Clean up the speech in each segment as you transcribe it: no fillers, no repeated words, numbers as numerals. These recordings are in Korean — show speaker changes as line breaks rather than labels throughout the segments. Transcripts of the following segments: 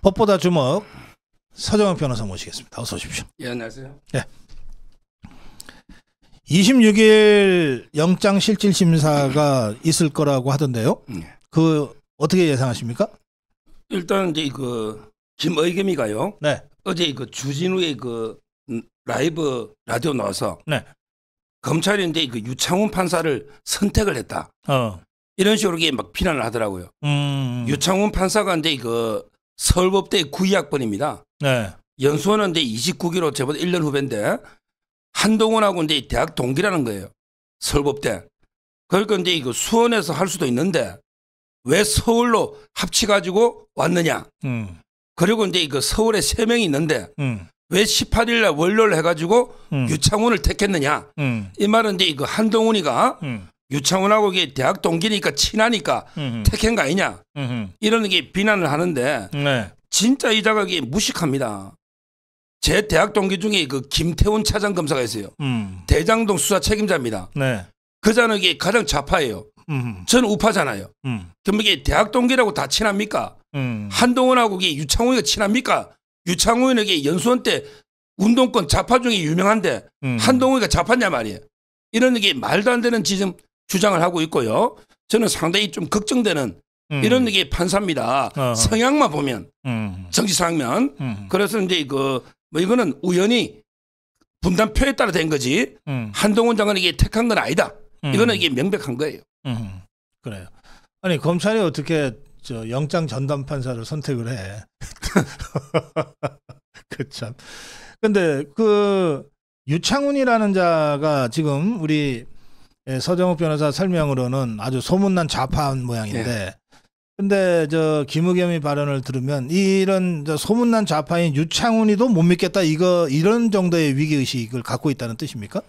법보다 주먹 서정훈 변호사 모시겠습니다. 어서 오십시오.
예, 안녕하세요.
예. 26일 영장실질심사가 있을 거라고 하던데요. 그 어떻게 예상하십니까?
일단 이제 그 김의겸이가요.
네.
어제 그 주진우의 그 라이브 라디오 나와서
네.
검찰이 이제 그 유창훈 판사를 선택을 했다. 이런 식으로 이게 막 비난을 하더라고요. 유창훈 판사가 이제 그 서울법대 92학번입니다.
네.
연수원은 이제 29기로 저보다 1년 후배인데 한동훈하고 이제 대학 동기라는 거예요. 서울법대. 그러니까 이제 이거 수원에서 할 수도 있는데 왜 서울로 합치가지고 왔느냐. 그리고 이제 그 서울에 3명이 있는데 왜 18일 날 원로를 해가지고 유창훈을 택했느냐. 이 말은 이제 그 한동훈이가 유창훈하고 이게 대학 동기니까 친하니까 택한 거 아니냐. 이런 게 비난을 하는데
네.
진짜 이 자각이 무식합니다. 제 대학 동기 중에 그 김태훈 차장검사가 있어요. 대장동 수사 책임자입니다.
네.
그 자는 이게 가장 좌파예요. 저는 우파잖아요. 그럼 이게 대학 동기라고 다 친합니까? 한동훈하고 이게 유창훈이가 친합니까? 유창훈에게 연수원 때 운동권 좌파 중에 유명한데 한동훈이가 좌파냐 말이에요. 이런 게 말도 안 되는 지금 주장을 하고 있고요. 저는 상당히 좀 걱정되는 이런 게 판사입니다. 성향만 보면 정치 성향면 그래서 이제 그 뭐 이거는 우연히 분단표에 따라 된 거지 한동훈 장관이 이게 택한 건 아니다. 이거는 이게 명백한 거예요.
그래요. 아니 검찰이 어떻게 저 영장 전담 판사를 선택을 해? 그 참. 근데 그 유창훈이라는 자가 지금 우리 서정욱 변호사 설명으로는 아주 소문난 좌파한 모양인데.
네.
근데 저 김의겸이 발언을 들으면 이런 저 소문난 좌파인 유창훈이도 못 믿겠다 이런 정도의 위기 의식을 갖고 있다는 뜻입니까?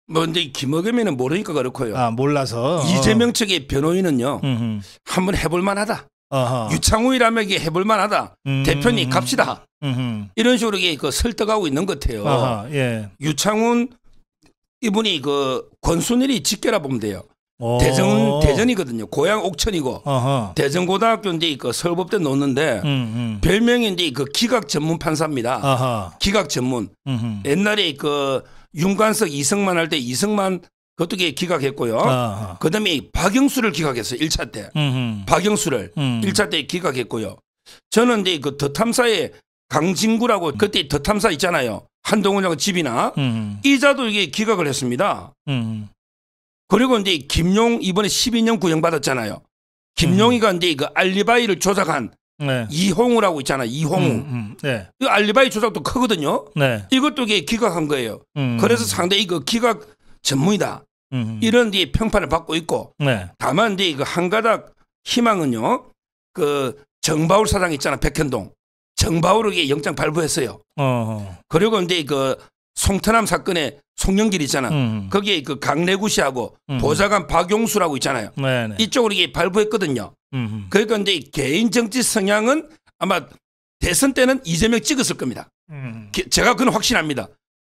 뭐 근데 김의겸이는 모르니까 그렇고요.
아 몰라서
이재명 측의 변호인은요 한번 해볼 만하다. 유창훈이라면 이게 해볼 만하다. 대표님 갑시다. 이런 식으로 이게 그 설득하고 있는 것 같아요.
예.
유창훈 이분이 그 권순일이 직계라 보면 돼요. 대전이거든요. 고향 옥천이고 대전고등학교인데 그 서울법대 놓는데 별명이 이제 그 기각 전문 판사입니다. 기각 전문. 옛날에 그 윤관석 이승만 할 때 이승만 그것도 기각했고요. 그다음에 박영수를 기각했어요. 1차 때. 박영수를 1차 때 기각했고요. 저는 이제 그 더 탐사의 강진구라고 그때 더 탐사 있잖아요. 한동훈하고 집이나 이자도 이게 기각을 했습니다. 그리고 이제 김용 이번에 12년 구형 받았잖아요. 김용이가 이제 그 알리바이를 조작한
네.
이홍우라고 있잖아요. 이홍우.
네.
이 알리바이 조작도 크거든요.
네.
이것도 이게 기각한 거예요. 그래서 상당히 그 기각 전문이다. 이런 뒤 평판을 받고 있고.
네.
다만 이제 그 한 가닥 희망은요. 그 정바울 사장 있잖아. 백현동. 정바울에게 영장 발부했어요. 그리고 이제 그 송태남 사건의 송영길 있잖아. 거기에 그 강래구 씨하고 보좌관 박용수라고 있잖아요.
네네.
이쪽으로 이게 발부했거든요. 그러니까 이제 개인 정치 성향은 아마 대선 때는 이재명 찍었을 겁니다. 제가 그건 확신합니다.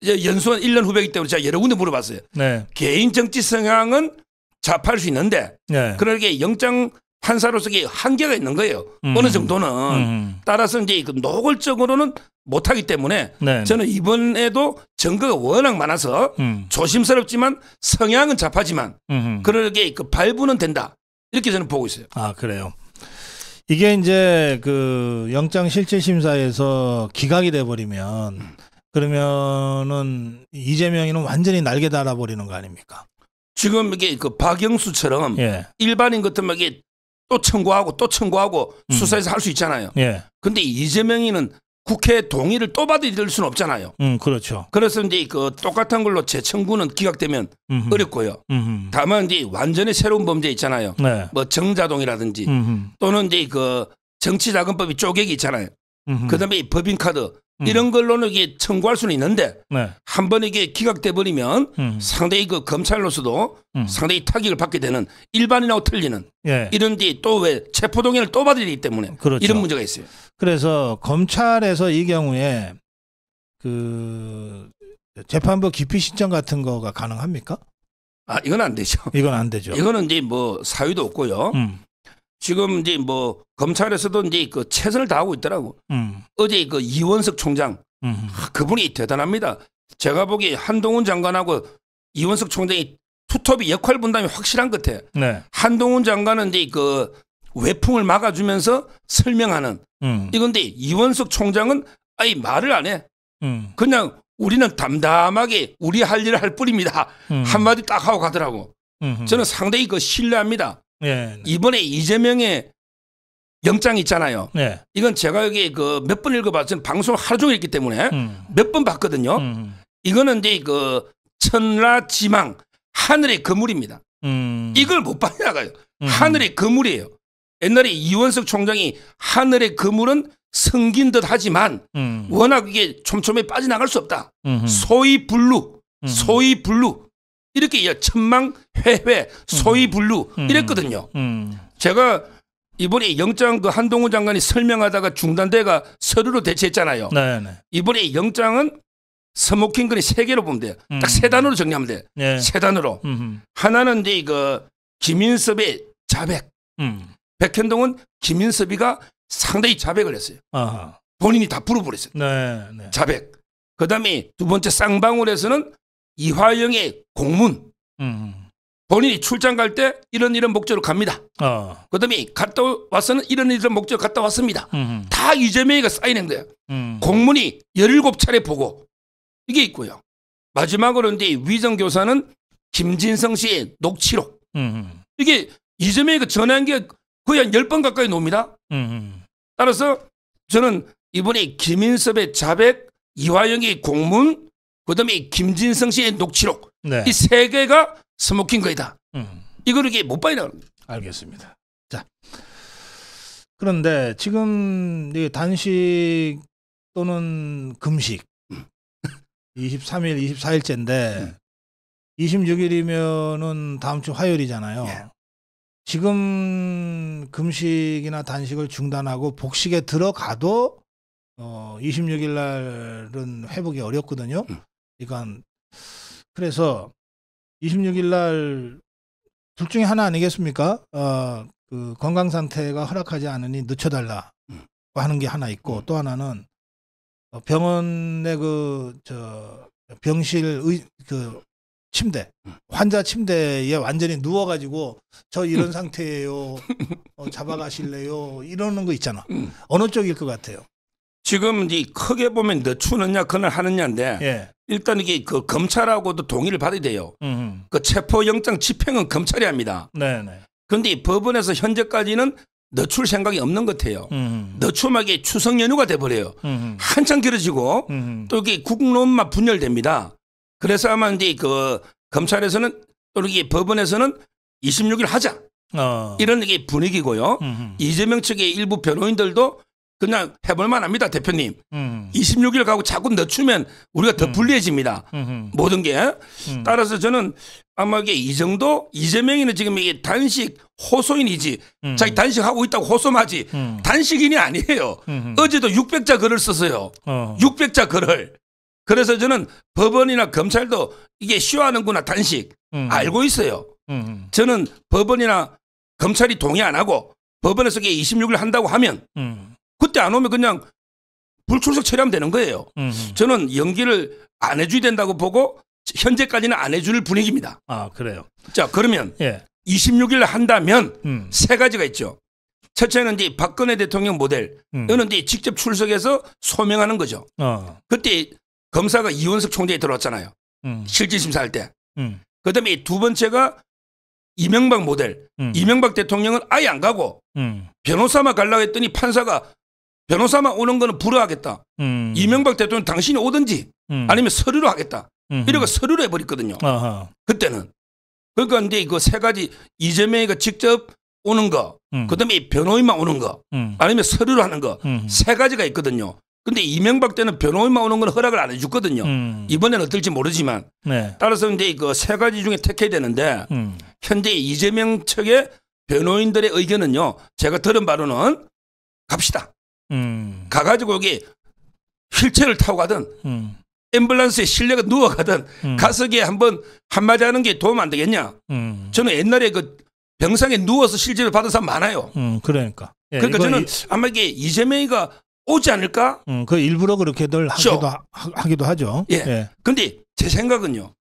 이제 연수원 1년 후배이기 때문에 제가 여러 군데 물어봤어요.
네.
개인 정치 성향은 좌파할 수 있는데
네.
그러게 영장 판사로서 한계가 있는 거예요. 어느 정도는. 따라서 이제 그 노골적으로는 못하기 때문에
네.
저는 이번에도 증거가 워낙 많아서 조심스럽지만 성향은 좌파지만 그러게 그 발부는 된다. 이렇게 저는 보고 있어요.
아 그래요. 이게 이제 그 영장실질심사에서 기각이 돼버리면 그러면은 이재명이는 완전히 날개 달아버리는 거 아닙니까?
지금 이게 그 박영수처럼
예.
일반인 같으면 이게 또 청구하고 수사에서 할 수 있잖아요.
예.
근데 이재명이는 국회 동의를 또 받을 수는 없잖아요.
그렇죠.
그래서 이제 그 똑같은 걸로 재청구는 기각되면 어렵고요. 다만 이제 완전히 새로운 범죄 있잖아요.
네.
뭐 정자동이라든지 또는 이제 그 정치자금법이 쪼개기 있잖아요. 그다음에 이 법인카드 이런 걸로는 이게 청구할 수는 있는데
네.
한번 이게 기각돼 버리면 상당히 그 검찰로서도 상당히 타격을 받게 되는 일반인하고 틀리는
예.
이런 뒤 또 왜 체포동의를 또 받기 때문에
그렇죠.
이런 문제가 있어요.
그래서 검찰에서 이 경우에 그 재판부 기피 신청 같은 거가 가능합니까?
아 이건 안 되죠.
이건 안 되죠.
이거는 이제 뭐 사유도 없고요. 지금 이제 뭐 검찰에서도 이제 그 최선을 다하고 있더라고. 어제 그 이원석 총장 그분이 대단합니다. 제가 보기에 한동훈 장관하고 이원석 총장이 투톱이 역할 분담이 확실한 것 같아.
네.
한동훈 장관은 이제 그 외풍을 막아주면서 설명하는 이건데 이원석 총장은 아예 말을 안 해. 그냥 우리는 담담하게 우리 할 일을 할 뿐입니다. 한마디 딱 하고 가더라고. 저는 상당히 그 신뢰합니다.
네.
이번에 이재명의 영장 있잖아요.
네.
이건 제가 여기 그 몇 번 읽어봤어요. 방송을 하루 종일 했기 때문에 몇 번 봤거든요. 이거는 이제 그 천라지망 하늘의 그물입니다. 이걸 못 빠져나가요. 하늘의 그물이에요. 옛날에 이원석 총장이 하늘의 그물은 성긴 듯 하지만 워낙 이게 촘촘히 빠져나갈 수 없다. 소위 불루 이렇게 천망회회 소위 불루 이랬거든요. 제가 이번에 영장 그 한동훈 장관이 설명하다가 중단돼가 서류로 대체했잖아요.
네네.
이번에 영장은 스모킹건이 3개로 보면 돼요. 딱 3단으로 정리하면 돼요.
네.
3단으로. 하나는 이제 이거 김인섭의 자백. 백현동은 김인섭이가 상당히 자백을 했어요.
아하.
본인이 다 풀어버렸어요.
네, 네.
자백. 그다음에 두 번째 쌍방울에서는 이화영의 공문. 본인이 출장 갈 때 이런 목적으로 갑니다. 그다음에 갔다 와서는 이런 목적으로 갔다 왔습니다. 다 이재명이가 쌓이는 거예요. 공문이 17차례 보고 이게 있고요. 마지막으로 이제 위정교사는 김진성 씨의 녹취록. 이게 이재명이가 전화한 게 거의 한 10번 가까이 나옵니다. 따라서 저는 이번에 김인섭의 자백, 이화영의 공문, 그다음에 김진성 씨의 녹취록.
네.
이 3개가 스모킹거이다. 이거를 이게 못 빠져나가는 거예요.
알겠습니다. 자, 그런데 지금 이 단식 또는 금식 23일, 24일째인데 26일이면은 다음 주 화요일이잖아요.
예.
지금 금식이나 단식을 중단하고 복식에 들어가도 26일 날은 회복이 어렵거든요. 그러니까 그래서 26일 날 둘 중에 하나 아니겠습니까? 그 건강 상태가 허락하지 않으니 늦춰달라 하는 게 하나 있고 또 하나는 병원의 병실 침대 환자 침대에 완전히 누워가지고 저 이런 상태예요. 잡아가실래요? 이러는 거 있잖아. 어느 쪽일 것 같아요?
지금 이제 크게 보면 늦추느냐 그날 하느냐인데
예.
일단 이게 그 검찰하고도 동의를 받아야 돼요. 그 체포영장 집행은 검찰이 합니다.
네네.
그런데 법원에서 현재까지는 늦출 생각이 없는 것 같아요. 늦추면 이게 추석 연휴가 돼버려요. 한참 길어지고 또 이게 국론만 분열됩니다. 그래서 아마 이제 그 검찰에서는 또 이게 법원에서는 26일 하자 이런 이게 분위기고요. 이재명 측의 일부 변호인들도 그냥 해볼 만합니다, 대표님. 26일 가고 자꾸 늦추면 우리가 더 불리해집니다. 모든 게. 따라서 저는 아마 이게 이 정도 이재명이는 지금 이게 단식 호소인이지. 자기 단식하고 있다고 호소하지. 단식인이 아니에요. 어제도 600자 글을 썼어요. 600자 글을. 그래서 저는 법원이나 검찰도 이게 쉬워하는구나 단식 알고 있어요. 저는 법원이나 검찰이 동의 안 하고 법원에서 이게 26일 한다고 하면 그때 안 오면 그냥 불출석 처리하면 되는 거예요. 저는 연기를 안 해줘야 된다고 보고 현재까지는 안 해줄 분위기입니다.
아, 그래요?
자, 그러면
예.
26일 한다면 3가지가 있죠. 첫째는 이제 박근혜 대통령 모델. 이거는 이제 직접 출석해서 소명하는 거죠. 그때 검사가 이원석 총장이 들어왔잖아요. 실질심사할 때. 그다음에 두 번째가 이명박 모델. 이명박 대통령은 아예 안 가고 변호사만 가려고 했더니 판사가 변호사만 오는 거는 불허하겠다. 이명박 대통령 당신이 오든지 아니면 서류로 하겠다. 이러고 서류로 해버렸거든요. 그때는. 그러니까 이제 그 3가지 이재명이가 직접 오는 거, 그다음에 변호인만 오는 거, 아니면 서류로 하는 거 3가지가 있거든요. 근데 이명박 때는 변호인만 오는 건 허락을 안 해줬거든요. 이번에는 어떨지 모르지만.
네.
따라서 이제 그 3가지 중에 택해야 되는데 현재 이재명 측의 변호인들의 의견은요. 제가 들은 바로는 갑시다. 가가지고 여기 휠체어를 타고 가든 앰뷸런스에 실내가 누워가든 가서 한번 한마디 하는 게 도움 안 되겠냐. 저는 옛날에 그 병상에 누워서 실제로 받은 사람 많아요.
그러니까. 예,
그러니까 저는 아마 이게 이재명이가 오지 않을까?
그 일부러 그렇게들 하기도 하죠.
예. 예. 근데 제 생각은요.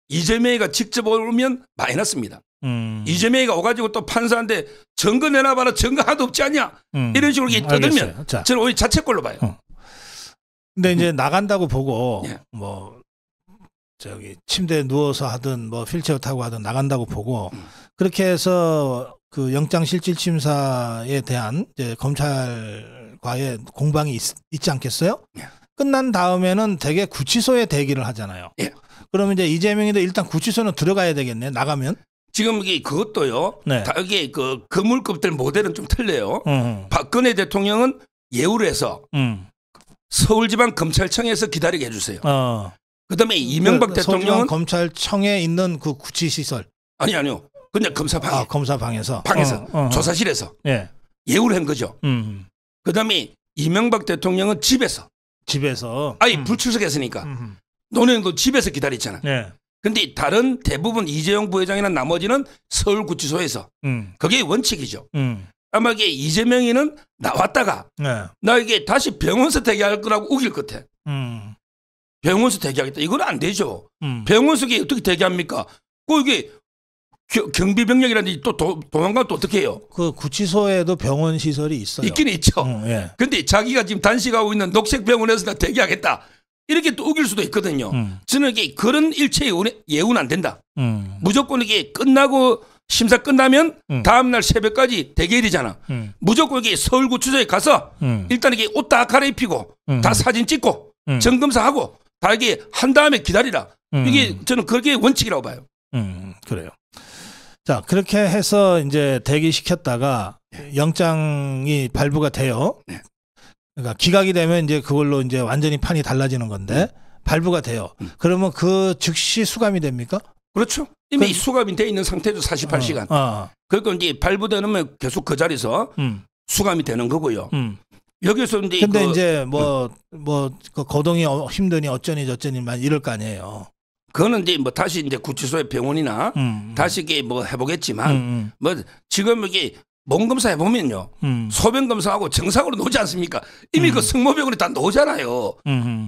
이재명이가 직접 오면 마이너스입니다. 이재명이가 오가지고 또 판사한테 증거 내놔봐라. 증거 하나도 없지 않냐? 이런 식으로 떠들면 저는 오히려 자책골로 봐요.
근데 이제 나간다고 보고
예.
뭐 저기 침대에 누워서 하든 뭐 휠체어 타고 하든 나간다고 보고 그렇게 해서 그 영장실질심사에 대한 이제 검찰과의 공방이 있지 않겠어요?
예.
끝난 다음에는 대개 구치소에 대기를 하잖아요.
예.
그러면 이제 이재명이도 일단 구치소는 들어가야 되겠네. 나가면.
지금 이게 그것도요.
네.
다 이게 그 거물급들 모델은 좀 틀려요. 박근혜 대통령은 예우를 해서 서울지방검찰청에서 기다리게 해주세요. 그다음에 이명박 대통령은
검찰청에 있는 그 구치시설.
아니요. 그냥 검사방에.
검사방에서.
조사실에서.
예.
예우를 한 거죠. 그다음에 이명박 대통령은 집에서. 아니 불출석했으니까. 너네도 집에서 기다렸잖아.
예.
근데 다른 대부분 이재용 부회장이나 나머지는 서울구치소에서. 그게 원칙이죠. 아마 이게 이재명이는 나왔다가
네.
나 이게 다시 병원서 대기할 거라고 우길 것 같아. 병원서 대기하겠다. 이건 안 되죠. 병원서 어떻게 대기합니까? 그 이게 경비병력이라든지 또 도망가면 또 어떻게 해요?
그 구치소에도 병원 시설이 있어요.
있긴 있죠.
예.
근데 자기가 지금 단식하고 있는 녹색병원에서 나 대기하겠다. 이렇게 또 우길 수도 있거든요. 저는 이게 그런 일체의 예우는 안 된다. 무조건 이게 끝나고 심사 끝나면 다음날 새벽까지 대기해야 되잖아. 무조건 이게 서울구치소에 가서 일단 이게 옷 다 갈아입히고 다 사진 찍고 점검사하고 다 이게 한 다음에 기다리라. 이게 저는 그게 원칙이라고 봐요.
그래요. 자, 그렇게 해서 이제 대기시켰다가 영장이 발부가 돼요. 그러니까 기각이 되면 이제 그걸로 이제 완전히 판이 달라지는 건데 발부가 돼요. 그러면 그 즉시 수감이 됩니까?
그렇죠. 이미 수감이 돼 있는 상태죠. 48시간. 그러니까 이제 발부되면 계속 그 자리에서 수감이 되는 거고요. 여기서 이제
근데 이제 그 거동이 힘드니 어쩌니 저쩌니 막 이럴 거 아니에요.
그거는 이제 뭐 다시 이제 구치소의 병원이나 다시 이게 뭐 해보겠지만 뭐 지금 이게 몸 검사 해보면요. 소변 검사하고 정상으로 놓지 않습니까? 이미 그 승모병원에 다 놓잖아요.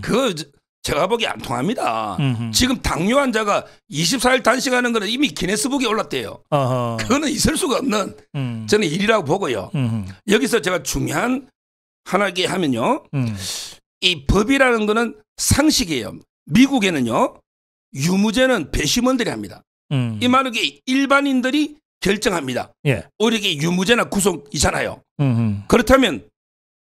그거 제가 보기에 안 통합니다. 지금 당뇨 환자가 24일 단식하는 거는 이미 기네스북에 올랐대요. 그거는 있을 수가 없는 저는 일이라고 보고요. 여기서 제가 중요한 하나게 하면요. 이 법이라는 거는 상식이에요. 미국에는요. 유무죄는 배심원들이 합니다. 이 말은 일반인들이 결정합니다.
예.
오히려 이게 유무죄나 구속이잖아요. 그렇다면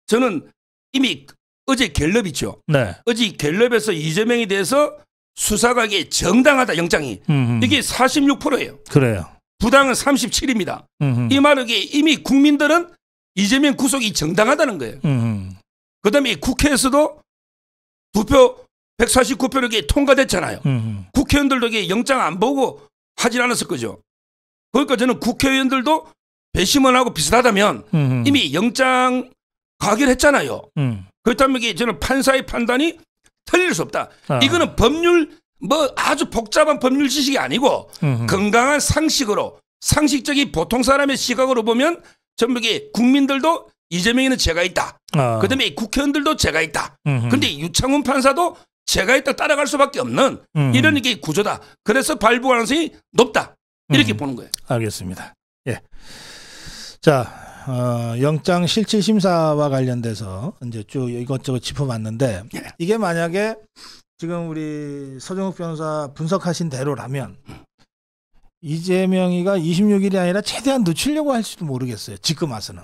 저는 이미 어제 갤럽 있죠.
네.
어제 갤럽에서 이재명에 대해서 수사가 이게 정당하다 영장이 이게 46%예요.
그래요.
부당은 37입니다. 이 말은 이미 국민들은 이재명 구속이 정당하다는 거예요. 그다음에 국회에서도 투표 149표로 이게 통과됐잖아요. 국회의원들도 이게 영장 안 보고 하질 않았을 거죠. 그러니까 저는 국회의원들도 배심원하고 비슷하다면 이미 영장 가결했잖아요. 그렇다면 이게 저는 판사의 판단이 틀릴 수 없다. 이거는 법률 뭐 아주 복잡한 법률 지식이 아니고 건강한 상식으로 상식적인 보통 사람의 시각으로 보면 전부 이게 국민들도 이재명에는 죄가 있다. 그다음에 국회의원들도 죄가 있다. 그런데 유창훈 판사도 죄가 있다 따라갈 수밖에 없는 이런 이게 구조다. 그래서 발부 가능성이 높다. 이렇게 보는 거예요.
알겠습니다. 예. 자, 영장 실질 심사와 관련돼서 이제 쭉 이것저것 짚어봤는데 이게 만약에 지금 우리 서정욱 변호사 분석하신 대로라면 이재명이가 26일이 아니라 최대한 늦추려고 할지도 모르겠어요. 지금 와서는.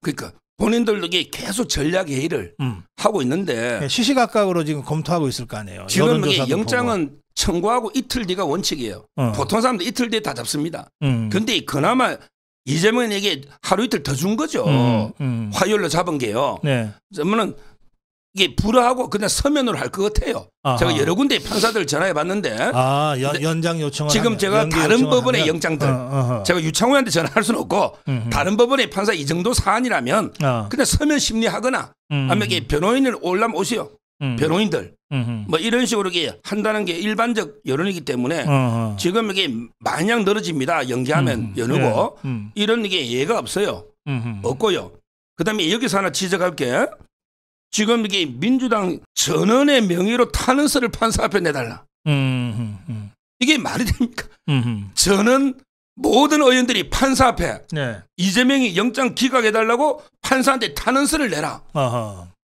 그러니까 본인들도 이게 계속 전략 회의를 하고 있는데
시시각각으로 지금 검토하고 있을 거 아니에요.
지금 이게 영장은 보고. 청구하고 이틀 뒤가 원칙이에요. 보통 사람들 이틀 뒤에 다 잡습니다. 그런데 그나마 이재명에게 하루 이틀 더 준 거죠. 화요일로 잡은 게요.
네.
그러면은 이게 불허하고 그냥 서면으로 할 것 같아요. 아하. 제가 여러 군데 판사들 전화해 봤는데
연장 요청을
지금 제가 다른 법원의
하면?
영장들 제가 유창훈한테 전화할 수는 없고 다른 법원의 판사 이 정도 사안이라면 그냥 서면 심리하거나 아니면 이게 변호인을 올라면 오세요. 변호인들 뭐 이런 식으로 이게 한다는 게 일반적 여론이기 때문에 지금 이게 마냥 늘어집니다. 연기하면 연후고 이런 이게 예가 없어요. 없고요. 그다음에 여기서 하나 지적할 게 지금 이게 민주당 전원의 명의로 탄원서를 판사 앞에 내달라. 이게 말이 됩니까? 전원 모든 의원들이 판사 앞에 네. 이재명이 영장 기각해달라고 판사한테 탄원서를 내라.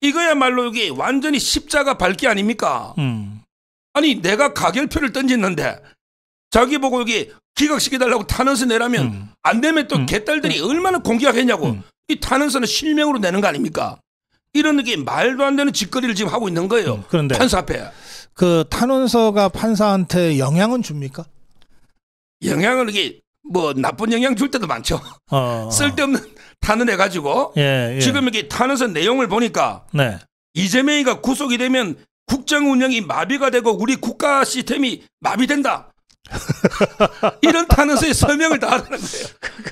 이거야말로 이게 완전히 십자가 밟기 아닙니까? 아니 내가 가결표를 던졌는데 자기 보고 여기 기각시켜달라고 탄원서 내라면 안 되면 또 개딸들이 얼마나 공격했냐고 이 탄원서는 실명으로 내는 거 아닙니까? 이런 게 말도 안 되는 짓거리를 지금 하고 있는 거예요.
그런데
판사 앞에.
그 탄원서가 판사한테 영향은 줍니까?
영향은 이게 뭐 나쁜 영향 줄 때도 많죠. 쓸데없는 탄원해가지고 예. 지금 이게 탄원서 내용을 보니까 네. 이재명이가 구속이 되면 국정 운영이 마비가 되고 우리 국가 시스템이 마비된다. 이런 탄원서에 서명을 다 하라는 거예요.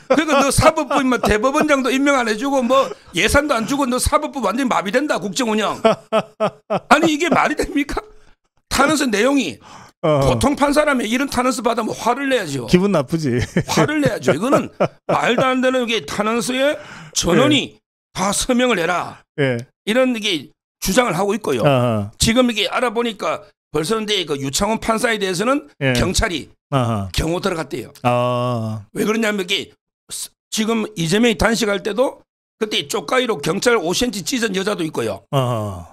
그러니까 너 사법부 인마 대법원장도 임명 안 해주고 뭐 예산도 안 주고 너 사법부 완전히 마비된다 국정 운영. 아니 이게 말이 됩니까? 탄원서 내용이 보통 판사라면 이런 탄원서 받으면 화를 내야죠.
기분 나쁘지.
화를 내야죠. 이거는 말도 안 되는 게 탄원서에 전원이 다 서명을 해라. 이런 이게 주장을 하고 있고요. 지금 이게 알아보니까 벌써 근데 그 유창훈 판사에 대해서는 경찰이 경호 들어갔대요. 왜 그러냐면 이게 지금 이재명이 단식할 때도 그때 쪽가위로 경찰 5cm 찢은 여자도 있고요.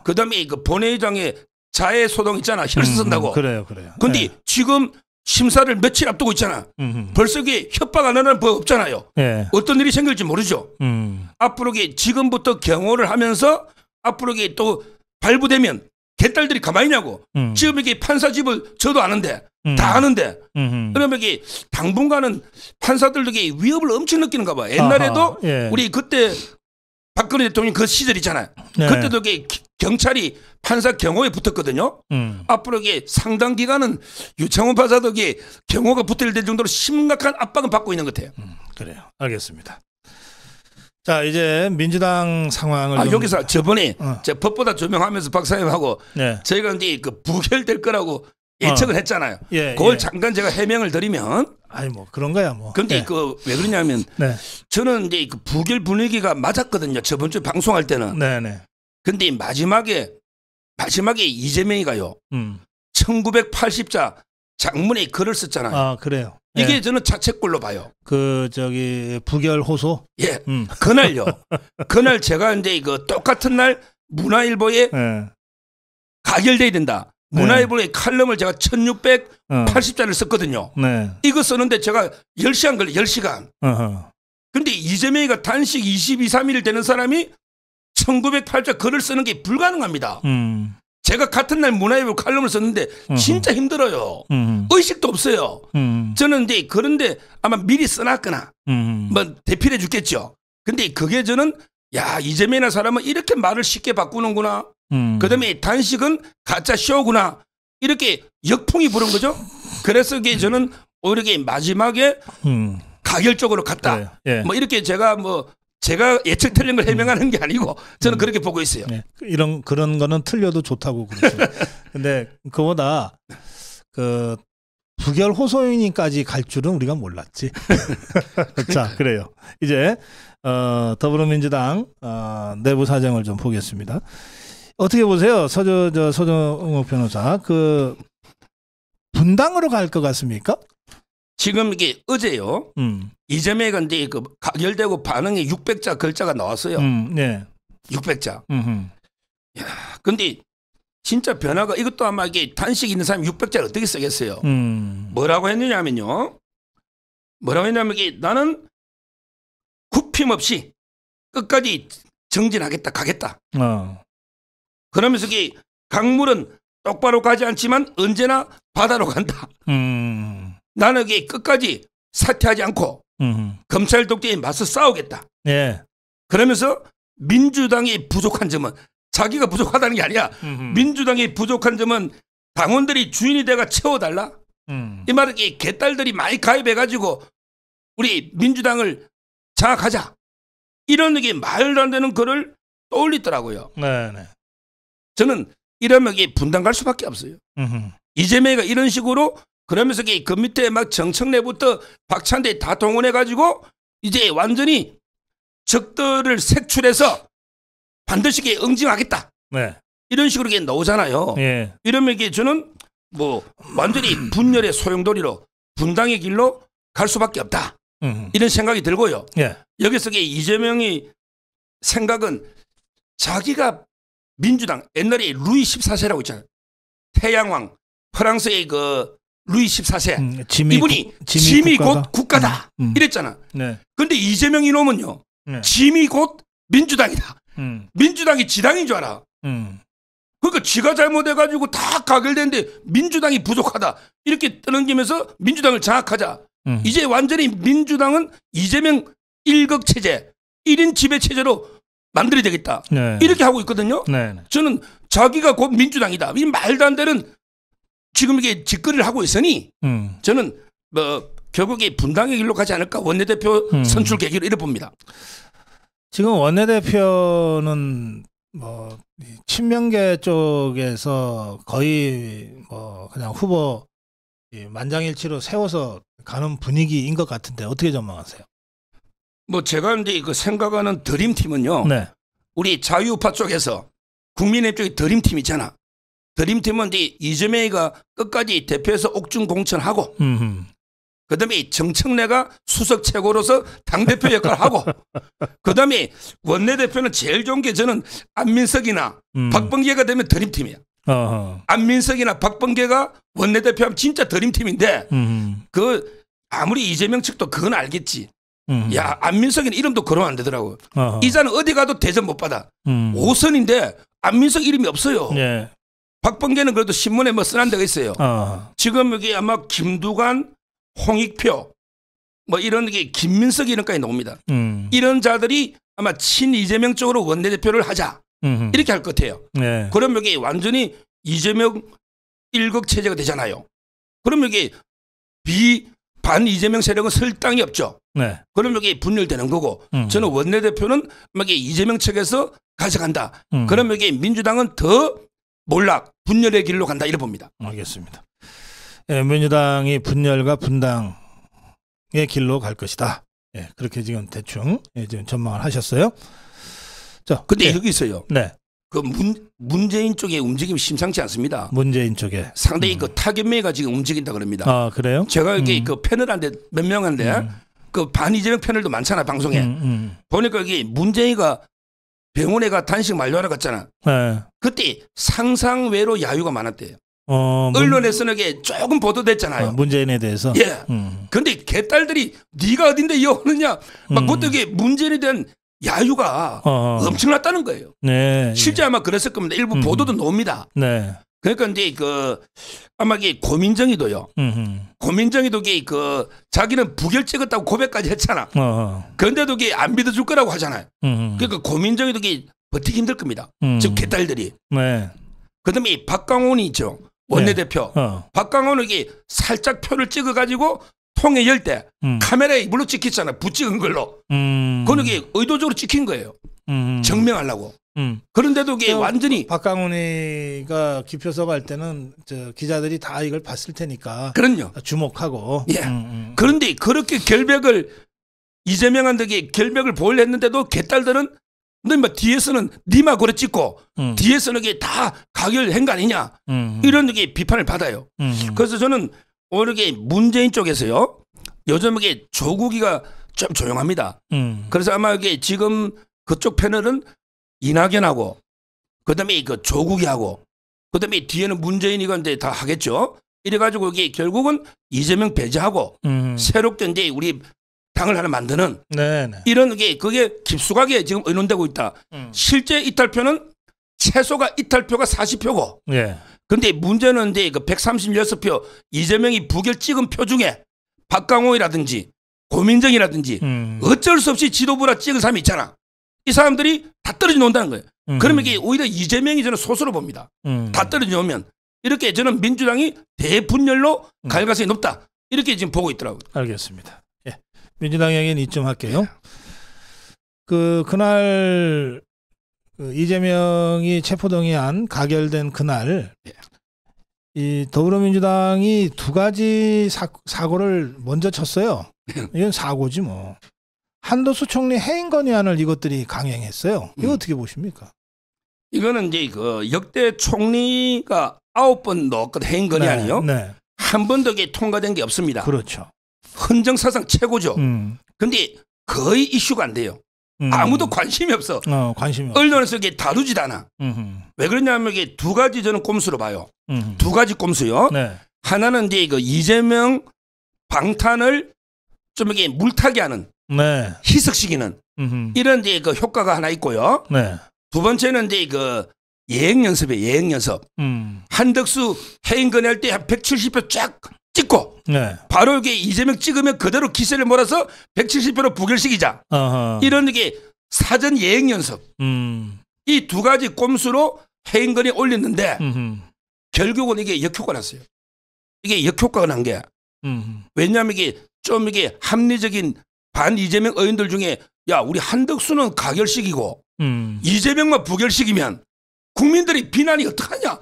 그다음에 그 본회의장에 자해 소동 있잖아. 혈서 쓴다고.
그래요.
근데 지금 심사를 며칠 앞두고 있잖아. 벌써 이게 협박 안 하는 법 없잖아요. 어떤 일이 생길지 모르죠. 앞으로 이게 지금부터 경호를 하면서 앞으로 이게 또 발부되면 개딸들이 가만히 있냐고. 지금 이게 판사 집을 저도 아는데 다 아는데 그러면 이게 당분간은 판사들도 이게 위협을 엄청 느끼는가 봐. 옛날에도 우리 그때 박근혜 대통령 그 시절 있잖아요. 그때도 이게 경찰이 판사 경호에 붙었거든요. 앞으로 이게 상당 기간은 유창훈 판사도 이게 경호가 붙을 정도로 심각한 압박은 받고 있는 것 같아요.
그래요. 알겠습니다. 자 이제 민주당 상황을
여기서 저번에 제가 법보다 조명하면서 박사님하고 저희가 이제 그 부결될 거라고 예측을 했잖아요. 그걸 잠깐 제가 해명을 드리면
아니 뭐 그런 거야 뭐.
근데 그 왜 그러냐면 저는 이제 그 부결 분위기가 맞았거든요. 저번 주 방송할 때는. 근데 마지막에 이재명이가요. 1980자 장문에 글을 썼잖아요.
그래요.
이게 저는 자책골로 봐요.
그 저기 부결 호소.
그날요. 그날 제가 이제 그 똑같은 날 문화일보에 가결돼야 된다. 문화일보의 칼럼을 제가 1680자를 썼거든요. 이거 쓰는데 제가 10시간 걸려 10시간. 근데 이재명이가 단식 22, 3일 되는 사람이 1908자 글을 쓰는 게 불가능합니다. 제가 같은 날 문화일보 칼럼을 썼는데 진짜 힘들어요. 의식도 없어요. 저는 이제 그런데 아마 미리 써놨거나 뭐 대필해 주겠죠. 근데 그게 저는 야 이재명이라는 사람은 이렇게 말을 쉽게 바꾸는구나. 그다음에 단식은 가짜 쇼구나. 이렇게 역풍이 부른 거죠. 그래서 이게 저는 오히려 마지막에 가결적으로 갔다. 뭐 이렇게 제가 예측 틀린 걸 해명하는 게 아니고 저는 그렇게 보고 있어요.
그런 거는 틀려도 좋다고 그러죠. 근데 그보다 그 부결 호소인까지 갈 줄은 우리가 몰랐지. 자, 그래요. 이제 더불어민주당 내부 사정을 좀 보겠습니다. 어떻게 보세요, 서정욱 변호사? 그 분당으로 갈 것 같습니까?
지금 이게 어제요. 이재명이 이제 그 가결되고 반응이 600자 글자가 나왔어요. 600자. 야, 근데 진짜 변화가 이것도 아마 이게 단식 있는 사람이 600자를 어떻게 쓰겠어요? 뭐라고 했느냐면요. 이게 나는 굽힘 없이 끝까지 정진하겠다, 가겠다. 그러면서 이게 강물은 똑바로 가지 않지만 언제나 바다로 간다. 나는 이게 끝까지 사퇴하지 않고 검찰 독재에 맞서 싸우겠다. 그러면서 민주당이 부족한 점은 자기가 부족하다는 게 아니야. 민주당이 부족한 점은 당원들이 주인이 돼가 채워달라. 이 말은 개딸들이 많이 가입해가지고 우리 민주당을 장악하자. 이런 게 말도 안 되는 글을 떠올리더라고요. 저는 이러면 이게 분당 갈 수밖에 없어요. 이재명이가 이런 식으로 그러면서 그 밑에 막 정청래부터 박찬대 다 동원해가지고 이제 완전히 적들을 색출해서 반드시 응징하겠다.
네.
이런 식으로 이게 나오잖아요.
예.
이러면 이게 저는 뭐 완전히 분열의 소용돌이로 분당의 길로 갈 수밖에 없다. 이런 생각이 들고요.
예.
여기서 이재명이 생각은 자기가 민주당 옛날에 루이 14세라고 있잖아요. 태양왕 프랑스의 그 루이 14세 이분이 짐이 곧 국가다 이랬잖아.
네.
그런데 이재명 이놈은요.
네.
짐이 곧 민주당이다. 민주당이 지당인 줄 알아. 그러니까 지가 잘못해가지고 다 가결되는데 민주당이 부족하다. 이렇게 떠넘기면서 민주당을 장악하자. 이제 완전히 민주당은 이재명 1극 체제, 1인 지배 체제로 만들어야 되겠다.
네.
이렇게 하고 있거든요.
네.
저는 자기가 곧 민주당이다. 이 말도 안 되는 지금 이게 짓거리를 하고 있으니 저는 뭐 결국에 분당의 길로 가지 않을까. 원내대표 선출 계기로 이래 봅니다.
지금 원내대표는 뭐 친명계 쪽에서 거의 뭐 그냥 후보 만장일치로 세워서 가는 분위기인 것 같은데 어떻게 전망하세요?
뭐 제가 이제 그 생각하는 드림팀은요. 네. 우리 자유우파 쪽에서 국민의힘 쪽에 드림팀 있잖아. 드림팀은 이제 이재명이가 끝까지 대표에서 옥중공천하고 그다음에 정청래가 수석 최고로서 당대표 역할을 하고 그다음에 원내대표는 제일 좋은 게 저는 안민석이나 박범계가 되면 드림팀이야. 안민석이나 박범계가 원내대표하면 진짜 드림팀인데 그 아무리 이재명 측도 그건 알겠지. 야 안민석이는 이름도 거론 안 되더라고. 이자는 어디 가도 대전 못 받아. 5선인데 안민석 이름이 없어요.
네.
박범계는 그래도 신문에 뭐 써난 데가 있어요. 지금 여기 아마 김두관, 홍익표 뭐 이런 게 김민석 이름까지 나옵니다. 이런 자들이 아마 친 이재명 쪽으로 원내대표를 하자. 이렇게 할 것 같아요.
네.
그럼 여기 완전히 이재명 1극 체제가 되잖아요. 그럼 여기 반 이재명 세력은 설 땅이 없죠.
네.
그럼 여기 분열되는 거고 저는 원내대표는 막 이재명 측에서 가져간다. 그럼 여기 민주당은 더 몰락 분열의 길로 간다 이래 봅니다.
알겠습니다. 예, 민주당이 분열과 분당의 길로 갈 것이다. 예, 그렇게 지금 대충 지금 전망을 하셨어요. 자,
근데 여기 있어요.
네.
그 문재인 쪽의 움직임이 심상치 않습니다.
문재인 쪽에
상당히 그 타겟매가 지금 움직인다 그럽니다.
아 그래요?
제가 여기 그 패널한테 몇 명한데 그 반 이재명 패널도 많잖아 방송에. 보니까 여기 문재인이가 병원에 가 단식 만료하러 갔잖아.
네.
그때 상상외로 야유가 많았대요. 언론에서는 이게 조금 보도됐잖아요.
문재인에 대해서.
예. 그런데 개딸들이 네가 어딘데 이어오느냐. 막 그것도 이게 문재인에 대한 야유가 엄청났다는 거예요.
네.
실제 아마 그랬을 겁니다. 일부 보도도 나옵니다.
네.
그러니까 이제 그 아마 이게 고민정이도요. 고민정이도 그 자기는 부결 찍었다고 고백까지 했잖아. 그런데도 이게 안 믿어줄 거라고 하잖아요. 그러니까 고민정이도 이게 버티기 힘들 겁니다. 즉 개딸들이.
네.
그다음에 박강원이 있죠. 원내대표.
네.
박강원은 이게 살짝 표를 찍어가지고 통에 열 때 카메라에 물로 찍혔잖아. 붙찍은 걸로. 그건 이게 의도적으로 찍힌 거예요. 증명하려고. 그런데도 이게 완전히
박강훈이가 기표석 할 때는 저 기자들이 다 이걸 봤을 테니까
그럼요.
주목하고.
예. 그런데 그렇게 결백을 이재명한테 결백을 보이려 했는데도 개딸들은 너 뒤에서는 니마 고래 찍고 뒤에서는 이게 다 가결한 거 아니냐 이런 게 비판을 받아요. 그래서 저는 오늘 게 문재인 쪽에서요 요즘 이게 조국이가 좀 조용합니다. 그래서 아마 이게 지금 그쪽 패널은 이낙연하고 그다음에 그 조국이하고 그다음에 뒤에는 문재인이가 이제 다 하겠죠. 이래가지고 이게 결국은 이재명 배제하고 새롭게 이제 우리 당을 하나 만드는
네네.
이런 게 그게 깊숙하게 지금 의논되고 있다. 실제 이탈표는 최소가 이탈표가 40표고.
예.
근데 문제는 이제 그 136표 이재명이 부결 찍은 표 중에 박강호이라든지 고민정이라든지 어쩔 수 없이 지도부라 찍은 사람이 있잖아. 이 사람들이 다 떨어져 놓는다는 거예요. 그러면 이게 오히려 이재명이 저는 소수로 봅니다. 다 떨어져 놓으면 이렇게 저는 민주당이 대분열로 갈 가능성이 높다. 이렇게 지금 보고 있더라고요.
알겠습니다. 예. 민주당 얘기는 이쯤 할게요. 그날 그 이재명이 체포동의안 가결된 그날 이 더불어민주당이 두 가지 사고를 먼저 쳤어요. 이건 사고지 뭐. 한덕수 총리 해임 건의안을 이것들이 강행했어요. 이거 어떻게 보십니까?
이거는 이제 그 역대 총리가 9번 넣었거든 해임 건의안이요.
네.
한 번도 이게 통과된 게 없습니다.
그렇죠.
헌정사상 최고죠. 근데 거의 이슈가 안 돼요. 아무도 관심이 없어.
관심이 없어.
언론에서 이게 다루지도 않아. 왜 그러냐면 이게 두 가지 저는 꼼수로 봐요. 두 가지 꼼수요.
네.
하나는 이제 그 이재명 방탄을 좀 이게 물타기 하는,
네.
희석시키는 이런 이제 그 효과가 하나 있고요.
네.
두 번째는 이제 그 예행 연습이에요. 예행 연습. 한덕수 해임 건의할 때 한 170표 쫙 찍고
네.
바로 이게 이재명 찍으면 그대로 기세를 몰아서 170표로 부결시키자. 이런 게 사전 예행 연습. 이 두 가지 꼼수로 해임 건의 올렸는데 결국은 이게 역효과 났어요. 이게 역효과가 난 게 왜냐하면 이게 좀 이게 합리적인 반 이재명 의원들 중에 야 우리 한덕수는 가결시키고 이재명만 부결시키면 국민들이 비난이 어떡하냐.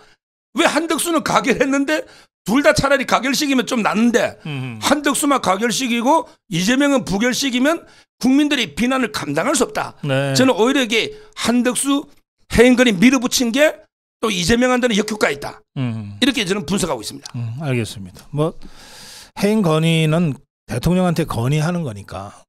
왜 한덕수는 가결했는데 둘 다 차라리 가결시키면 좀 낫는데 한덕수만 가결시키고 이재명은 부결시키면 국민들이 비난을 감당할 수 없다.
네.
저는 오히려 이게 한덕수 해임 건의 밀어붙인 게 또 이재명한테는 역효과가 있다. 이렇게 저는 분석하고 있습니다.
알겠습니다. 뭐 해임 건의는 대통령한테 건의하는 거니까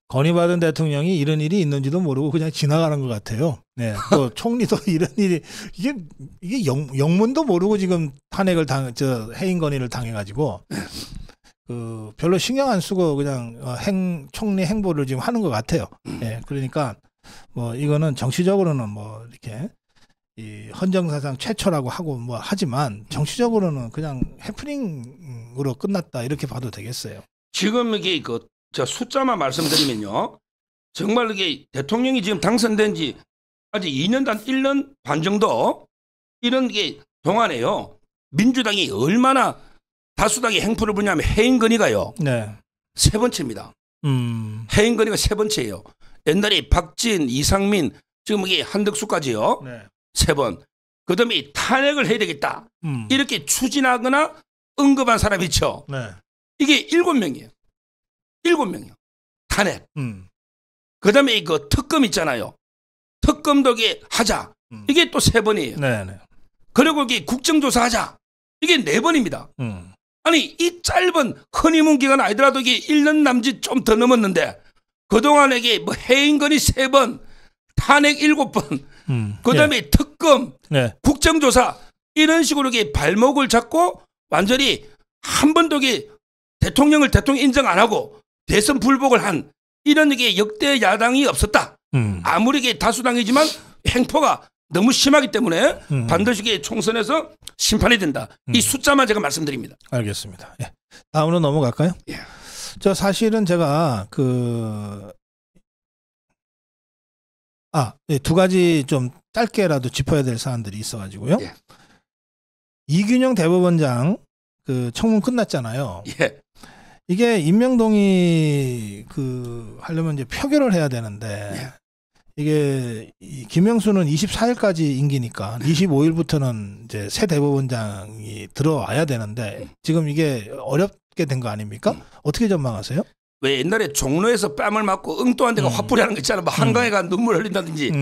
건의받은 대통령이 이런 일이 있는지도 모르고 그냥 지나가는 것 같아요. 네. 또 총리도 이런 일이 이게 영문도 모르고 지금 탄핵을 해임 건의를 당해가지고 그 별로 신경 안 쓰고 그냥 총리 행보를 지금 하는 것 같아요. 네. 그러니까 뭐 이거는 정치적으로는 뭐 이렇게 이 헌정사상 최초라고 하고 뭐 하지만 정치적으로는 그냥 해프닝으로 끝났다 이렇게 봐도 되겠어요.
지금 이게 저 숫자만 말씀드리면요. 정말 이게 대통령이 지금 당선된 지 아직 2년 단 1년 반 정도 이런 게 동안에요. 민주당이 얼마나 다수당의 행포를 부냐면 해임 건의가요.
네.
세 번째입니다. 해임 건의가 세 번째예요. 옛날에 박진, 이상민, 지금 이게 한덕수까지요.
네.
세 번. 그다음에 탄핵을 해야 되겠다. 이렇게 추진하거나 언급한 사람이 있죠.
네.
이게 7명이에요. 7명이요. 탄핵. 그다음에 이거 특검 있잖아요. 특검도 이게 하자. 이게 또 3번이에요.
네.
그리고 이게 국정조사 하자. 이게 4번입니다. 아니 이 짧은 허니문 기간 아니더라도 이게 1년 남짓 좀 더 넘었는데 그동안에 이게 뭐 해임 건의 3번, 탄핵 7번, 그다음에
예.
특검,
네.
국정조사 이런 식으로 이게 발목을 잡고 완전히 한 번도 이게 대통령 인정 안 하고 대선 불복을 한 이런 게 역대 야당이 없었다. 아무리 이게 다수당이지만 행포가 너무 심하기 때문에 반드시 이게 총선에서 심판이 된다. 이 숫자만 제가 말씀드립니다.
알겠습니다. 예. 다음으로 넘어갈까요?
예.
저 사실은 제가 두 가지 좀 짧게라도 짚어야 될 사안들이 있어가지고요.
예.
이균영 대법원장 그 청문 끝났잖아요.
예.
이게 임명동의 하려면 이제 표결을 해야 되는데
예.
이게 김영수는 24일까지 임기니까 25일부터는 이제 새 대법원장이 들어와야 되는데 지금 이게 어렵게 된 거 아닙니까? 어떻게 전망하세요?
왜 옛날에 종로에서 뺨을 맞고 엉뚱한 데가 화풀이 하는 거 있잖아요. 뭐 한강에 가 눈물 흘린다든지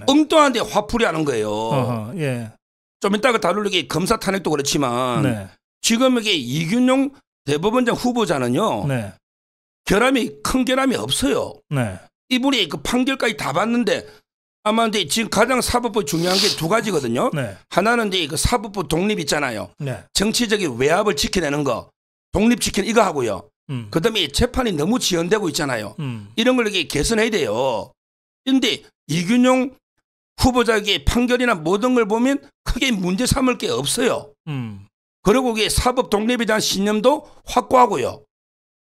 엉뚱한 데 화풀이 하는 거예요.
예.
좀 이따가 다루기 검사 탄핵도 그렇지만
네.
지금 이게 이균용 대법원장 후보자는요.
네.
큰 결함이 없어요.
네.
이분이 그 판결까지 다 봤는데 아마 이제 지금 가장 사법부 중요한 게 두 가지거든요.
네.
하나는 이제 그 사법부 독립 있잖아요.
네.
정치적인 외압을 지켜내는 거, 독립시키는 이거 하고요. 그다음에 재판이 너무 지연되고 있잖아요. 이런 걸 이렇게 개선해야 돼요. 그런데 이균용 후보자에게 판결이나 모든 걸 보면 크게 문제 삼을 게 없어요. 그리고 이게 사법 독립에 대한 신념도 확고하고요.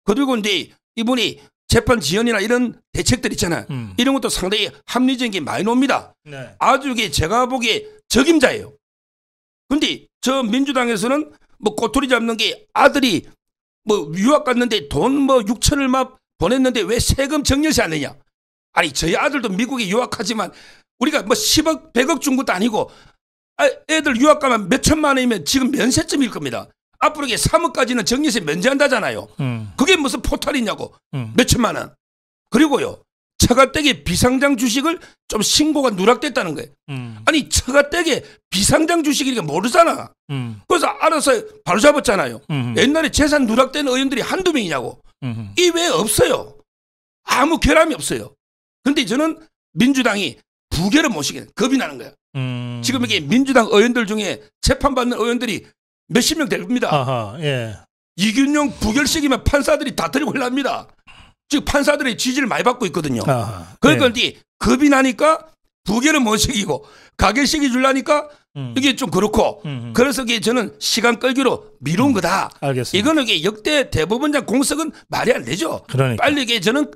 그리고 이제 이분이 재판 지연이나 이런 대책들 있잖아요. 이런 것도 상당히 합리적인 게 많이 나옵니다.
네.
아주 이게 제가 보기에 적임자예요. 근데 저 민주당에서는 뭐 꼬투리 잡는 게 아들이 뭐 유학 갔는데 돈 뭐 6천을 막 보냈는데 왜 세금 정렬시 안 내냐. 아니 저희 아들도 미국에 유학하지만 우리가 뭐 10억, 100억 준 것도 아니고 애들 유학 가면 몇 천만 원이면 지금 면세점일 겁니다. 앞으로 이게 3억까지는 정리세 면제한다잖아요. 그게 무슨 포탈이냐고. 몇 천만 원. 그리고요. 처가댁에 비상장 주식을 좀 신고가 누락됐다는 거예요. 아니 처가댁에 비상장 주식이니까 모르잖아. 그래서 알아서 바로 잡았잖아요. 옛날에 재산 누락된 의원들이 한두 명이냐고. 이외에 없어요. 아무 결함이 없어요. 근데 저는 민주당이 부결을 못 시키는 겁이 나는 거야. 지금 이게 민주당 의원들 중에 재판받는 의원들이 몇십 명 될 겁니다.
아하, 예.
이균용 부결시키면 판사들이 다 들고 올랍니다. 지금 판사들의 지지를 많이 받고 있거든요. 그러니까 예. 겁이 나니까 부결을 못 시키고 가결시키 주려니까 이게 좀 그렇고 그래서 이게 저는 시간 끌기로 미룬 거다.
알겠습니다.
이거는 이게 역대 대법원장 공석은 말이 안 되죠.
그러니까.
빨리 이게 저는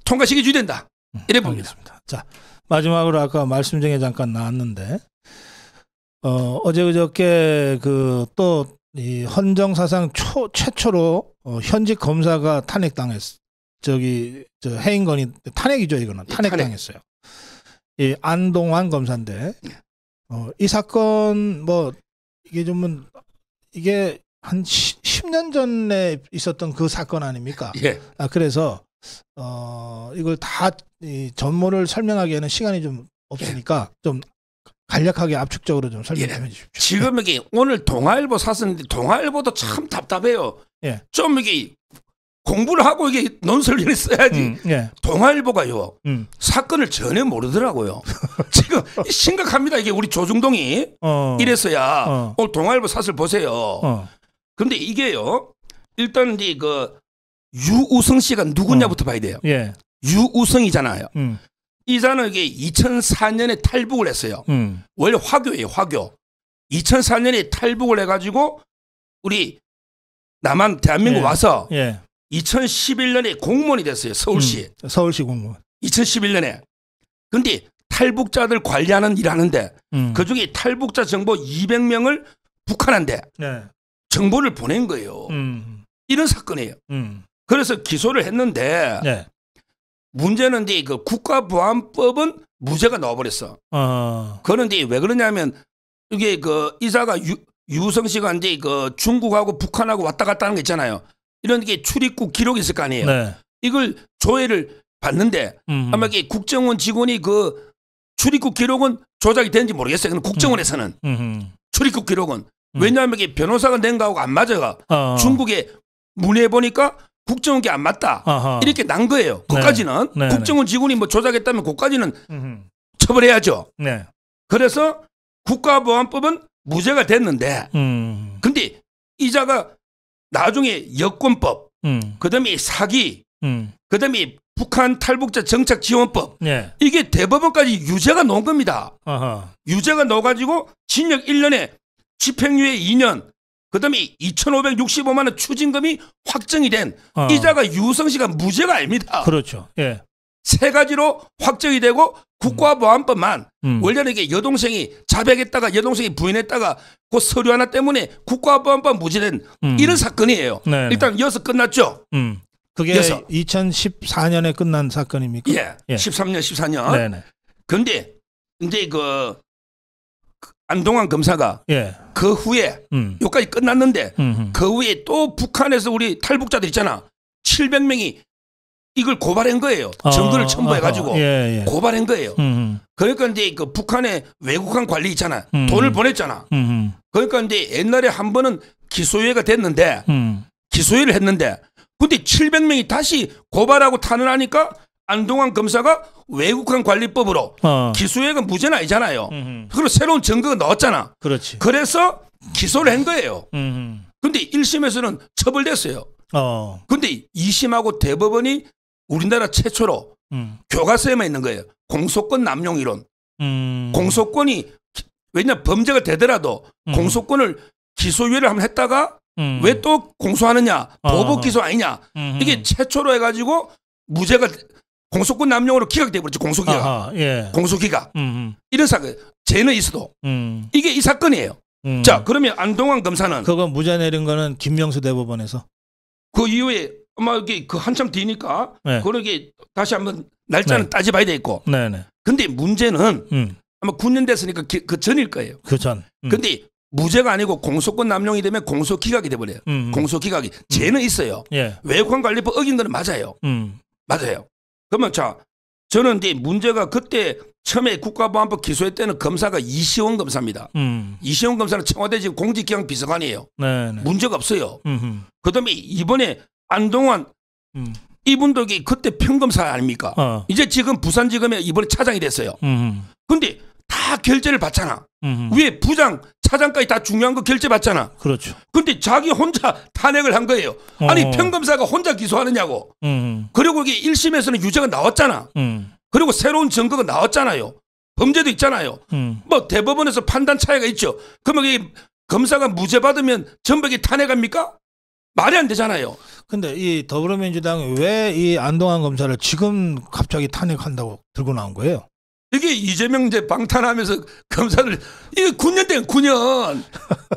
통과시켜 줘야 된다. 이래 봅니다.
알겠습니다. 자, 마지막으로 아까 말씀 중에 잠깐 나왔는데 어제 그저께 그 또 이 헌정 사상 최초로 현직 검사가 탄핵당했어. 저기 저 해인건이 탄핵이죠. 이거는 탄핵당했어요. 이 안동환 검사인데 이 사건 뭐 이게 좀 이게 한 10년 전에 있었던 그 사건 아닙니까?
예.
그래서 이걸 다 이 전모를 설명하기에는 시간이 좀 없으니까 좀 간략하게 압축적으로 좀 설명 좀 해주십시오.
지금 여기 오늘 동아일보 샀었는데 동아일보도 참 답답해요.
예.
좀 이게 공부를 하고 이게 논설을 써야지.
예.
동아일보가요. 사건을 전혀 모르더라고요. 지금 심각합니다. 이게 우리 조중동이 이랬어야 오늘 동아일보 사설 보세요. 근데 이게요. 일단 이제 그 유우성 씨가 누구냐부터 봐야 돼요.
예.
유우성이잖아요. 이자는 이게 2004년에 탈북을 했어요. 원래 화교예요. 화교. 2004년에 탈북을 해가지고 우리 남한 대한민국 와서 2011년에 공무원이 됐어요. 서울시.
서울시 공무원.
2011년에. 근데 탈북자들 관리하는 일 하는데 그중에 탈북자 정보 200명을 북한한테 정보를 보낸 거예요. 이런 사건이에요. 그래서 기소를 했는데 문제는 이제 그 국가보안법은 무죄가 나와버렸어. 그런데 왜 그러냐면 이게 그 이사가 유성 씨가 이제 그 중국하고 북한하고 왔다 갔다 하는 거 있잖아요. 이런 게 출입국 기록이 있을 거 아니에요. 이걸 조회를 받는데 아마 이게 국정원 직원이 그 출입국 기록은 조작이 되는지 모르겠어요. 근데 국정원에서는 출입국 기록은 왜냐하면 이게 변호사가 낸 거하고 안 맞아가. 중국에 문의해 보니까 국정원 게 안 맞다. 이렇게 난 거예요. 그까지는 국정원 직원이 뭐 조작했다면 그까지는 처벌해야죠. 그래서 국가보안법은 무죄가 됐는데 근데 이자가 나중에 여권법 그다음에 사기 그다음에 북한 탈북자 정착 지원법 이게 대법원까지 유죄가 나온 겁니다. 유죄가 나와가지고 징역 1년에 집행유예 2년 그다음에 2,565만 원 추징금이 확정이 된 이자가 유성 씨가 무죄가 아닙니다.
그렇죠. 예.
세 가지로 확정이 되고 국가보안법만 원래는 이게 여동생이 자백했다가 여동생이 부인했다가 그 서류 하나 때문에 국가보안법 무죄된 이런 사건이에요. 일단 여기서 끝났죠.
그게 여서. 2014년에 끝난 사건입니까?
예. 13년, 14년. 그런데 이제 그 안동환 검사가 그 후에 여기까지 끝났는데 그 후에 또 북한에서 우리 탈북자들 있잖아. 700명이 이걸 고발한 거예요. 증거를 첨부해가지고 고발한 거예요. 그러니까 이제 그 북한의 외국한 관리 있잖아. 돈을 보냈잖아. 그러니까 이제 옛날에 한 번은 기소유예가 됐는데 기소유예를 했는데 근데 700명이 다시 고발하고 탄원하니까 안동환 검사가 외국한 관리법으로 기소유예가 무죄는 아니잖아요. 그리고 새로운 증거가 나왔잖아.
그렇지.
그래서 기소를 한 거예요. 근데 1심에서는 처벌됐어요. 근데 2심하고 대법원이 우리나라 최초로 교과서에만 있는 거예요. 공소권 남용 이론. 공소권이 왜냐 범죄가 되더라도 공소권을 기소유예를 한번 했다가 왜 또 공소하느냐 보복 기소 아니냐 이게 최초로 해가지고 무죄가 공소권 남용으로 기각돼 버렸죠. 공소기각. 공소기각. 이런 사건 죄는 있어도 이게 이 사건이에요. 자 그러면 안동환 검사는
그거 무죄 내린 거는 김명수 대법원에서
그 이후에 아마 이게 그 한참 뒤니까 그러게 다시 한번 날짜는 따져봐야 되겠고 근데 문제는 아마 9년 됐으니까 그 전일 거예요.
그 전.
근데 무죄가 아니고 공소권 남용이 되면 공소기각이 돼버려요. 공소기각이. 죄는 있어요.
예.
외관관리법 어긴 거는 맞아요. 맞아요. 그러면 자, 저는 이제 문제가 그때 처음에 국가보안법 기소할 때는 검사가 이시원 검사입니다. 이시원 검사는 청와대 지금 공직기강 비서관이에요.
네네.
문제가 없어요. 그다음에 이번에 안동환 이분도 그때 평검사 아닙니까? 이제 지금 부산지검에 이번에 차장이 됐어요. 근데 다 결재를 받잖아. 위에 부장, 차장까지 다 중요한 거 결재 받잖아.
그렇죠.
근데 자기 혼자 탄핵을 한 거예요. 아니 평검사가 혼자 기소하느냐고. 그리고 이게 1심에서는 유죄가 나왔잖아. 그리고 새로운 증거가 나왔잖아요. 범죄도 있잖아요. 뭐 대법원에서 판단 차이가 있죠. 그러면 이 검사가 무죄 받으면 전백이 탄핵합니까? 말이 안 되잖아요.
근데 이 더불어민주당이 왜 이 안동환 검사를 지금 갑자기 탄핵한다고 들고 나온 거예요?
이게 이재명 이제 방탄하면서 검사를 이게 9년 된 9년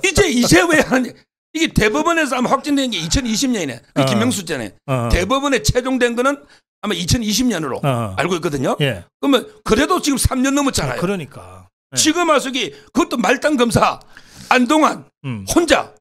이제 왜 하느냐. 이게 대법원에서 아마 확정된 게 2020년이네. 그 김명수 전에 대법원에 최종된 거는 아마 2020년으로 알고 있거든요.
예.
그러면 그래도 지금 3년 넘었잖아요.
그러니까
예. 지금 와서 그것도 말단 검사 안동환 혼자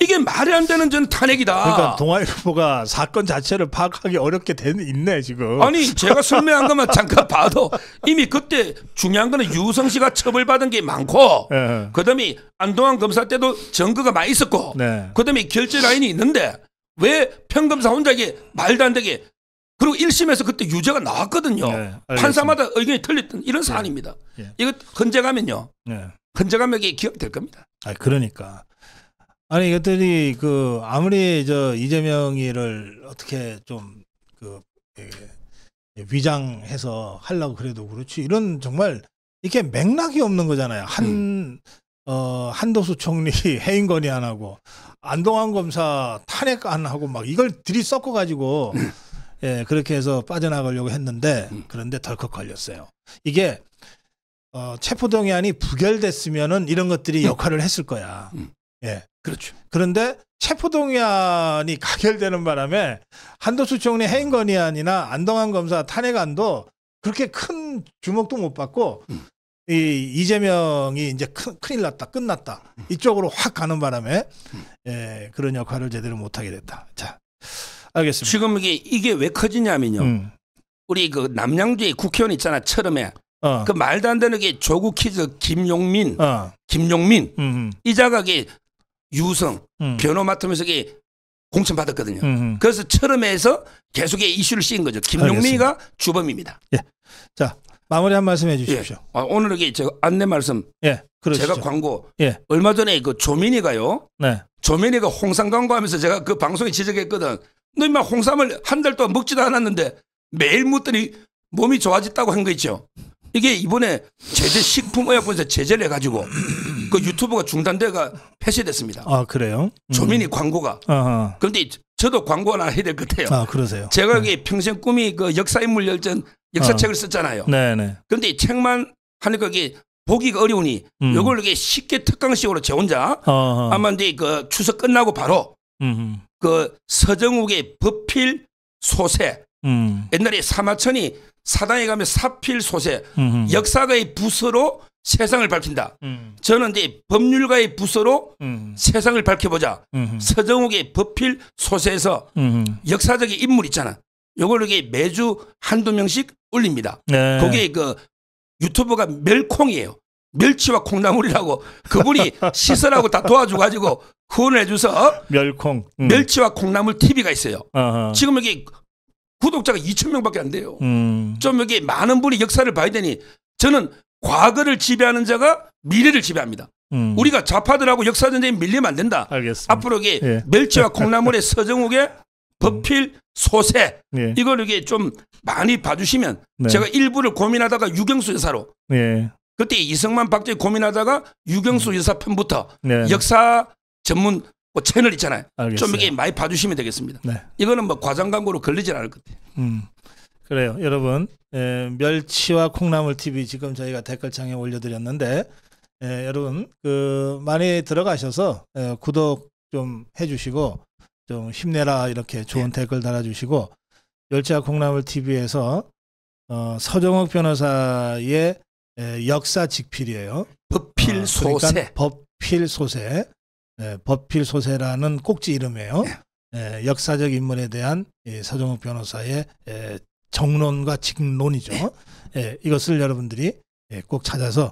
이게 말이 안 되는 전 탄핵이다.
그러니까 동아일보가 사건 자체를 파악하기 어렵게 있네 지금.
아니 제가 설명한 것만 잠깐 봐도 이미 그때 중요한 거는 유성 씨가 처벌받은 게 많고
네.
그다음에 안동환 검사 때도 증거가 많이 있었고
네.
그다음에 결재 라인이 있는데 왜 평검사 혼자 이게 말도 안 되게 그리고 1심에서 그때 유죄가 나왔거든요.
네,
판사마다 의견이 틀렸던 이런 사안입니다.
네.
이거 헌재가면요.
네.
헌재가면 이게 기억될 겁니다.
그러니까. 아니 이것들이 아무리 이재명이를 어떻게 좀 위장해서 하려고 그래도 그렇지 이런 정말 이게 맥락이 없는 거잖아요. 한도수 총리 해임 건의 안 하고 안동환 검사 탄핵 안 하고 막 이걸 들이섞어 가지고 예, 그렇게 해서 빠져나가려고 했는데 그런데 덜컥 걸렸어요. 이게 체포동의안이 부결됐으면은 이런 것들이 역할을 했을 거야. 예.
그렇죠.
그런데 체포동의안이 가결되는 바람에 한도수 총리 해임 건의안이나 안동환 검사 탄핵안도 그렇게 큰 주목도 못 받고 이재명이 이제 큰일 났다, 끝났다 이쪽으로 확 가는 바람에 예, 그런 역할을 제대로 못하게 됐다. 자, 알겠습니다.
지금 이게 왜 커지냐면요. 우리 그 남양주에 국회의원 있잖아, 처음에. 그 말도 안 되는 게 조국 퀴즈 김용민 이 자각이 유성 변호 맡으면서 공천 받았거든요. 그래서 처음에서 계속 이슈를 씌인 거죠. 김용민이가 알겠습니다. 주범입니다.
예. 자, 마무리 한 말씀 해주십시오.
예. 오늘 제가 안내 말씀.
예. 그러시죠.
제가 광고.
예.
얼마 전에 그 조민이가요.
네.
조민이가 홍삼 광고하면서 제가 그 방송에 지적했거든. 너 임마 홍삼을 한 달 동안 먹지도 않았는데 매일 먹더니 몸이 좋아졌다고 한 거 있죠. 이게 이번에 제재식품의약품에서 제재를 해가지고 그 유튜브가 중단돼가 폐쇄됐습니다.
아 그래요?
조민이 광고가. 그런데 저도 광고 하나 해야 될 것 같아요.
아 그러세요?
제가 평생 꿈이 그 역사인물 열전 역사책을 썼잖아요.
네네.
그런데 책만 하니까 이게 보기가 어려우니 이걸 이렇게 쉽게 특강식으로 제 혼자 아마 이제 그 추석 끝나고 바로 그 서정욱의 법필 소세. 옛날에 사마천이 사당에 가면 사필 소세 역사가의 부서로 세상을 밝힌다. 저는 이제 법률가의 부서로 세상을 밝혀보자. 서정욱의 법필 소세에서 역사적인 인물 있잖아. 요걸 이렇게 매주 한두 명씩 올립니다.
네.
거기에 그 유튜브가 멸콩이에요. 멸치와 콩나물이라고 그분이 시설하고 다 도와줘 가지고 후원을 해줘서
멸콩
멸치와 콩나물 TV가 있어요. 지금 여기 구독자가 2,000명밖에 안 돼요. 좀 여기 많은 분이 역사를 봐야 되니 저는 과거를 지배하는 자가 미래를 지배합니다. 우리가 좌파들하고 역사전쟁에 밀리면 안 된다.
알겠습니다.
앞으로 이게 멸치와 콩나물의 서정욱의 법필 소세 이걸 이게 좀 많이 봐주시면 제가 일부를 고민하다가 유경수 여사로 그때 이승만 박정희 고민하다가 유경수 여사 편부터 역사 전문 채널 있잖아요.
알겠어요.
좀 이게 많이 봐주시면 되겠습니다.
네. 이거는
과장 광고로 걸리진 않을 것 같아요.
그래요. 여러분 멸치와 콩나물 TV 지금 저희가 댓글창에 올려드렸는데 여러분 많이 들어가셔서 구독 좀 해주시고 좀 힘내라 이렇게 좋은 댓글 달아주시고 멸치와 콩나물 TV에서 서정욱 변호사의 역사 직필이에요.
법필소세.
그러니까 법필소세. 법필소세라는 꼭지 이름이에요. 역사적 인물에 대한 서정욱 변호사의 정론과 직론이죠. 이것을 여러분들이 꼭 찾아서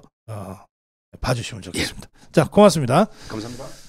봐주시면 좋겠습니다. 자, 고맙습니다.
감사합니다.